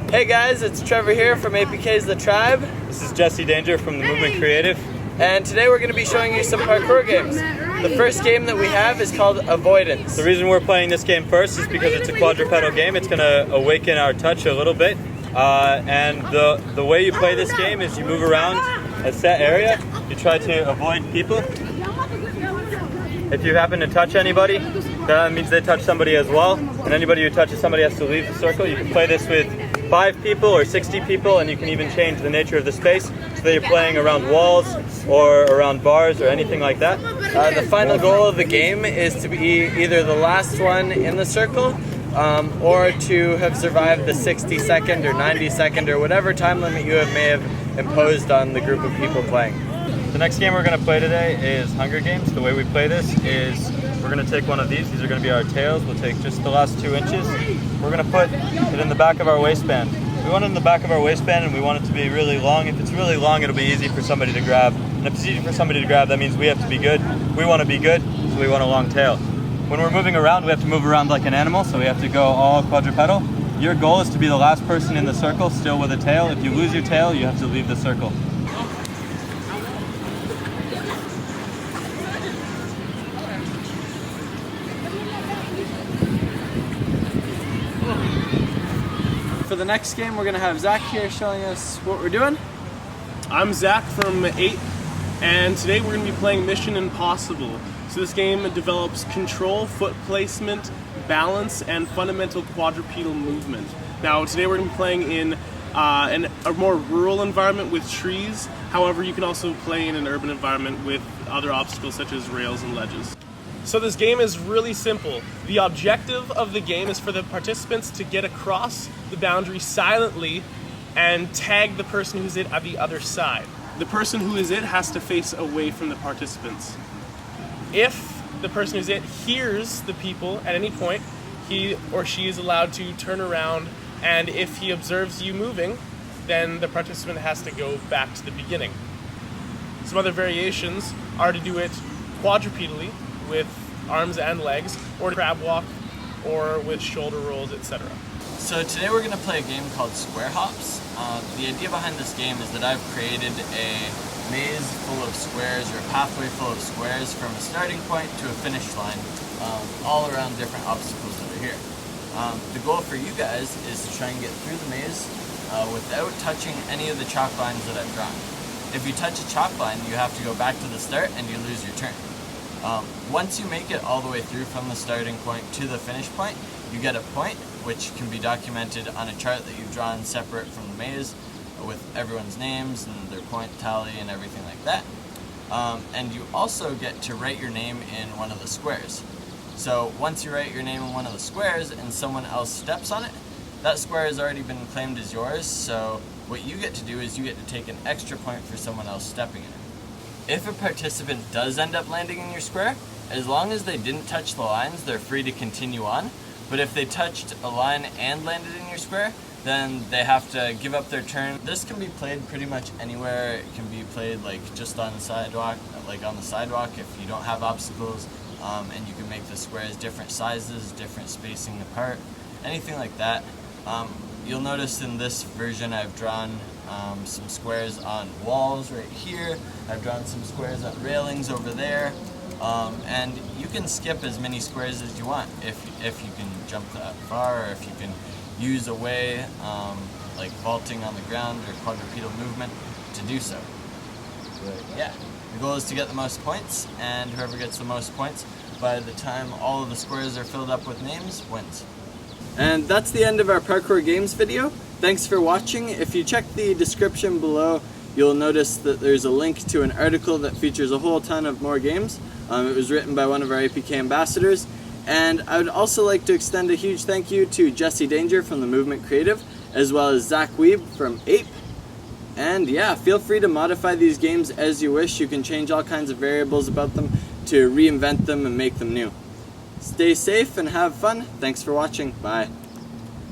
Hey guys, it's Trevor here from APK's The Tribe. This is Jesse Danger from the Movement Creative. And today we're going to be showing you some parkour games. The first game that we have is called Avoidance. The reason we're playing this game first is because it's a quadrupedal game. It's going to awaken our touch a little bit. And the way you play this game is you move around a set area. You try to avoid people. If you happen to touch anybody, that means they touch somebody as well. And anybody who touches somebody has to leave the circle. You can play this with 5 people or 60 people, and you can even change the nature of the space so that you're playing around walls or around bars or anything like that. The final goal of the game is to be either the last one in the circle or to have survived the 60-second or 90-second or whatever time limit you may have imposed on the group of people playing. The next game we're going to play today is Hunger Games. The way we play this is we're going to take one of these. These are going to be our tails. We'll take just the last 2 inches. We're going to put it in the back of our waistband. We want it in the back of our waistband and we want it to be really long. If it's really long, it'll be easy for somebody to grab. And if it's easy for somebody to grab, that means we have to be good. We want to be good, so we want a long tail. When we're moving around, we have to move around like an animal, so we have to go all quadrupedal. Your goal is to be the last person in the circle, still with a tail. If you lose your tail, you have to leave the circle. For the next game, we're going to have Zach here showing us what we're doing. I'm Zach from 8, and today we're going to be playing Mission Impossible. So this game develops control, foot placement, balance, and fundamental quadrupedal movement. Now today we're going to be playing in a more rural environment with trees. However, you can also play in an urban environment with other obstacles such as rails and ledges. So this game is really simple. The objective of the game is for the participants to get across the boundary silently and tag the person who's it at the other side. The person who is it has to face away from the participants. If the person who's it hears the people at any point, he or she is allowed to turn around, and if he observes you moving, then the participant has to go back to the beginning. Some other variations are to do it quadrupedally, with arms and legs, or crab walk, or with shoulder rolls, etc. So today we're going to play a game called Square Hops. The idea behind this game is that I've created a maze full of squares, or a pathway full of squares from a starting point to a finish line, all around different obstacles that are here. The goal for you guys is to try and get through the maze without touching any of the chalk lines that I've drawn. If you touch a chalk line, you have to go back to the start and you lose your turn. Once you make it all the way through from the starting point to the finish point, you get a point, which can be documented on a chart that you've drawn separate from the maze with everyone's names and their point tally and everything like that. And you also get to write your name in one of the squares. So once you write your name in one of the squares and someone else steps on it, that square has already been claimed as yours, so what you get to do is you get to take an extra point for someone else stepping in it. If a participant does end up landing in your square, as long as they didn't touch the lines, they're free to continue on. But if they touched a line and landed in your square, then they have to give up their turn. This can be played pretty much anywhere. It can be played like just on the sidewalk, if you don't have obstacles, and you can make the squares different sizes, different spacing apart, anything like that. You'll notice in this version I've drawn some squares on walls right here. I've drawn some squares on railings over there. And you can skip as many squares as you want if you can jump that far, or if you can use a way like vaulting on the ground or quadrupedal movement to do so. But yeah, the goal is to get the most points, and whoever gets the most points by the time all of the squares are filled up with names wins. And that's the end of our Parkour Games video. Thanks for watching. If you check the description below, you'll notice that there's a link to an article that features a whole ton of more games. It was written by one of our APK ambassadors. And I would also like to extend a huge thank you to Jesse Danger from the Movement Creative, as well as Zach Weeb from Ape. And yeah, feel free to modify these games as you wish. You can change all kinds of variables about them to reinvent them and make them new. Stay safe and have fun. Thanks for watching. Bye.